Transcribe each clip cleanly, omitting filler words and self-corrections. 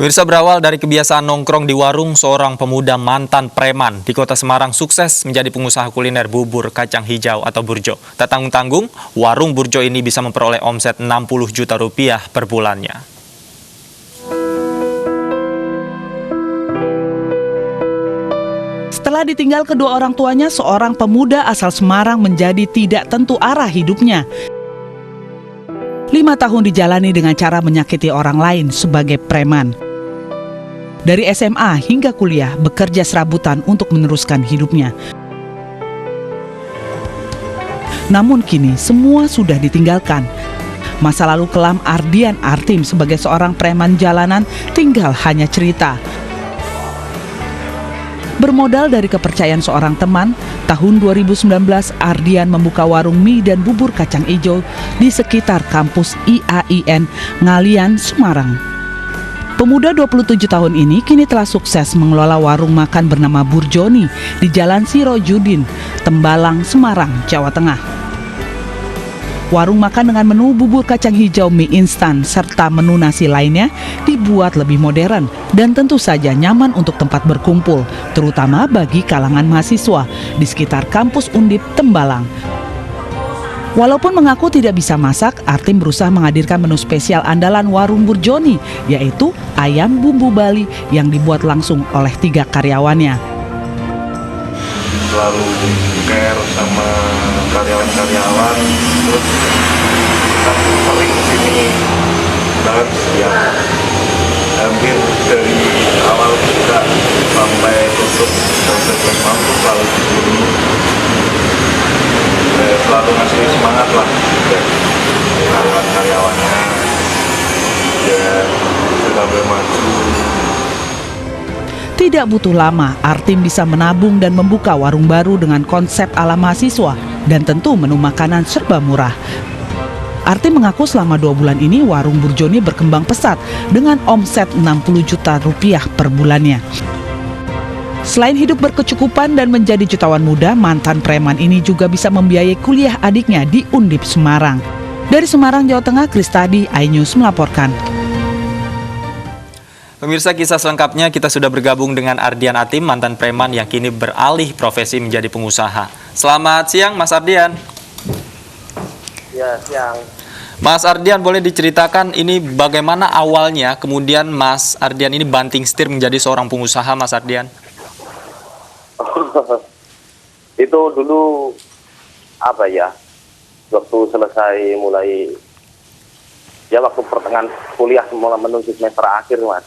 Pemirsa, berawal dari kebiasaan nongkrong di warung, seorang pemuda mantan preman di Kota Semarang sukses menjadi pengusaha kuliner bubur kacang hijau atau burjo. Tak tanggung-tanggung, warung burjo ini bisa memperoleh omset 60 juta rupiah per bulannya. Setelah ditinggal kedua orang tuanya, seorang pemuda asal Semarang menjadi tidak tentu arah hidupnya. 5 tahun dijalani dengan cara menyakiti orang lain sebagai preman. Dari SMA hingga kuliah bekerja serabutan untuk meneruskan hidupnya. Namun kini semua sudah ditinggalkan. Masa lalu kelam Ardian Artim sebagai seorang preman jalanan tinggal hanya cerita. Bermodal dari kepercayaan seorang teman, tahun 2019 Ardian membuka warung mie dan bubur kacang hijau di sekitar kampus IAIN Ngalian, Semarang. Pemuda 27 tahun ini kini telah sukses mengelola warung makan bernama Burjoni di Jalan Sirojudin, Tembalang, Semarang, Jawa Tengah. Warung makan dengan menu bubur kacang hijau, mie instan, serta menu nasi lainnya dibuat lebih modern dan tentu saja nyaman untuk tempat berkumpul, terutama bagi kalangan mahasiswa di sekitar kampus Undip Tembalang. Walaupun mengaku tidak bisa masak, Artim berusaha menghadirkan menu spesial andalan warung Burjoni, yaitu ayam bumbu Bali yang dibuat langsung oleh 3 karyawannya. Selalu care sama karyawan-karyawan, terus kita sering kesini banget ya, hampir dari awal buka sampai tutup sampai mampu selalu disini. Selalu ngasih semangat lah dari karyawan-karyawannya dan sampai maju. Tidak butuh lama, Artim bisa menabung dan membuka warung baru dengan konsep ala mahasiswa dan tentu menu makanan serba murah. Artim mengaku selama 2 bulan ini warung Burjoni berkembang pesat dengan omset 60 juta rupiah per bulannya. Selain hidup berkecukupan dan menjadi jutawan muda, mantan preman ini juga bisa membiayai kuliah adiknya di Undip Semarang. Dari Semarang, Jawa Tengah, Kristadi, iNews melaporkan. Pemirsa, kisah selengkapnya kita sudah bergabung dengan Ardian Artim, mantan preman yang kini beralih profesi menjadi pengusaha. Selamat siang, Mas Ardian. Ya, siang. Mas Ardian, boleh diceritakan ini bagaimana awalnya kemudian Mas Ardian ini banting setir menjadi seorang pengusaha, Mas Ardian? Itu dulu apa ya, waktu selesai mulai ya waktu pertengahan kuliah mulai menuju semester akhir, Mas.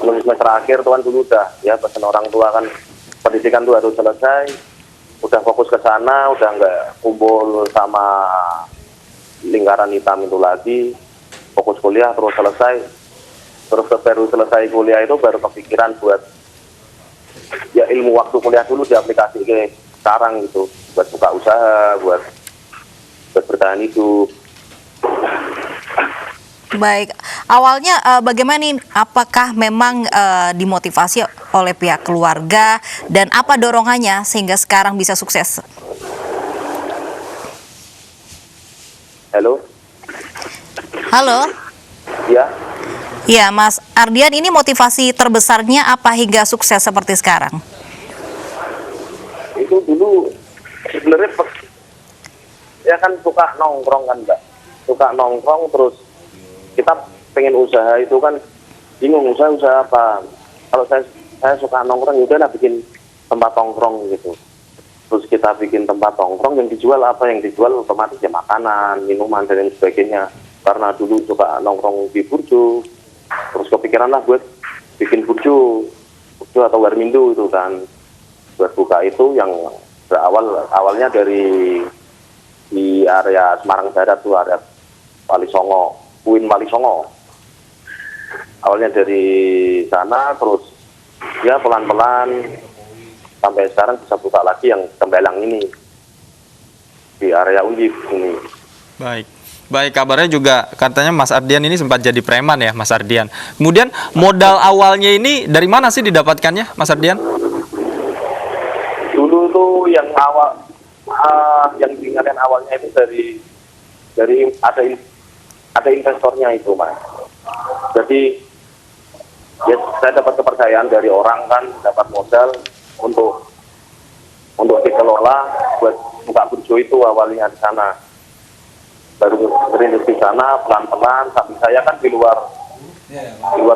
Menuju semester akhir tuh kan dulu udah ya pesan orang tua kan pendidikan tuh harus selesai, udah fokus ke sana, udah nggak kumpul sama lingkaran hitam itu lagi, fokus kuliah terus selesai. Terus baru selesai kuliah itu baru kepikiran buat ya ilmu waktu kuliah dulu diaplikasi ke sekarang gitu, buat buka usaha, buat bertahan hidup. Baik, awalnya bagaimana nih? Apakah memang dimotivasi oleh pihak keluarga dan apa dorongannya sehingga sekarang bisa sukses? Halo? Halo? Ya? Ya, Mas Ardian, ini motivasi terbesarnya apa hingga sukses seperti sekarang? Itu dulu sebenarnya ya kan suka nongkrong kan, Mbak. Suka nongkrong terus kita pengen usaha itu kan bingung usaha apa. Kalau saya suka nongkrong ya udahlah bikin tempat nongkrong gitu. Terus kita bikin tempat nongkrong yang dijual apa, yang dijual otomatis ya makanan, minuman dan lain sebagainya. Karena dulu suka nongkrong di burjo, terus kepikiran lah buat bikin burjo atau warmindo itu kan, buat buka itu yang awalnya dari di area Semarang Barat tuh, area Walisongo, UIN Walisongo. Awalnya dari sana terus ya pelan-pelan sampai sekarang bisa buka lagi yang Tembalang ini di area Undip ini. Baik, kabarnya juga katanya Mas Ardian ini sempat jadi preman ya, Mas Ardian. Kemudian modal awalnya ini dari mana sih didapatkannya, Mas Ardian? Dulu tuh yang awal, yang diingatkan awalnya itu dari ada investornya itu, Mas. Jadi saya dapat kepercayaan dari orang kan, dapat modal untuk dikelola buat buka burjo itu awalnya di sana. Baru berintis di sana pelan-pelan, tapi saya kan di luar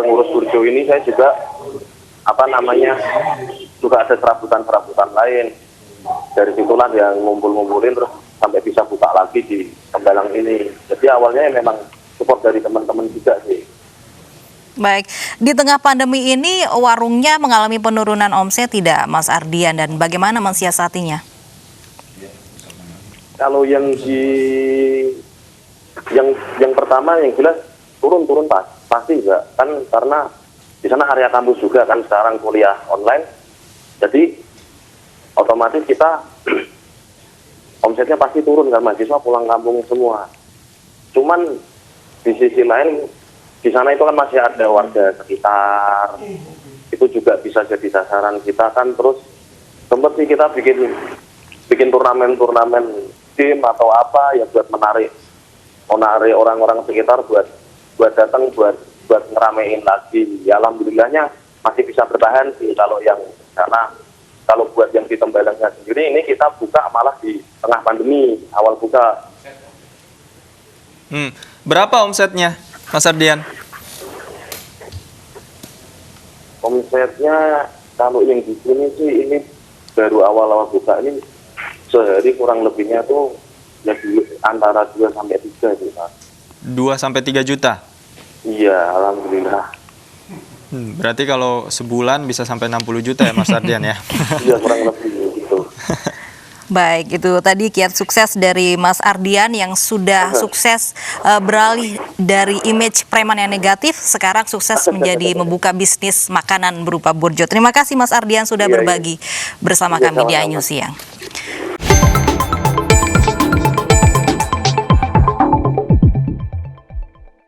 ngurus burjo ini saya juga juga ada serabutan lain. Dari situlah yang ngumpulin terus sampai bisa buka lagi di Tembalang ini. Jadi awalnya memang support dari teman-teman juga sih. Baik, di tengah pandemi ini warungnya mengalami penurunan omset tidak, Mas Ardian, dan bagaimana mensiasatinya? Kalau yang pertama yang jelas turun pasti enggak kan, karena di sana area kampus juga kan sekarang kuliah online, jadi otomatis kita omsetnya pasti turun kan, mahasiswa pulang kampung semua. Cuman di sisi lain di sana itu kan masih ada warga sekitar, itu juga bisa jadi sasaran kita kan. Terus sempat sih kita bikin turnamen game atau apa ya buat menarik orang-orang sekitar buat datang buat ngeramein lagi. Ya alhamdulillahnya masih bisa bertahan sih. Kalau buat yang di Tembalangnya sendiri ini kita buka malah di tengah pandemi, awal buka. Berapa omsetnya, Mas Ardian? Omsetnya kalau yang di sini sih ini baru awal-awal buka ini sehari kurang lebihnya tuh ya antara 2 sampai 3 sih, Pak. 2 sampai 3 juta? Iya, alhamdulillah. Berarti kalau sebulan bisa sampai 60 juta ya Mas Ardian ya? Iya, kurang lebih gitu. Baik, itu tadi kiat sukses dari Mas Ardian yang sudah sukses beralih dari image preman yang negatif, sekarang sukses menjadi membuka bisnis makanan berupa burjo. Terima kasih Mas Ardian sudah berbagi bersama kami di iNews Siang.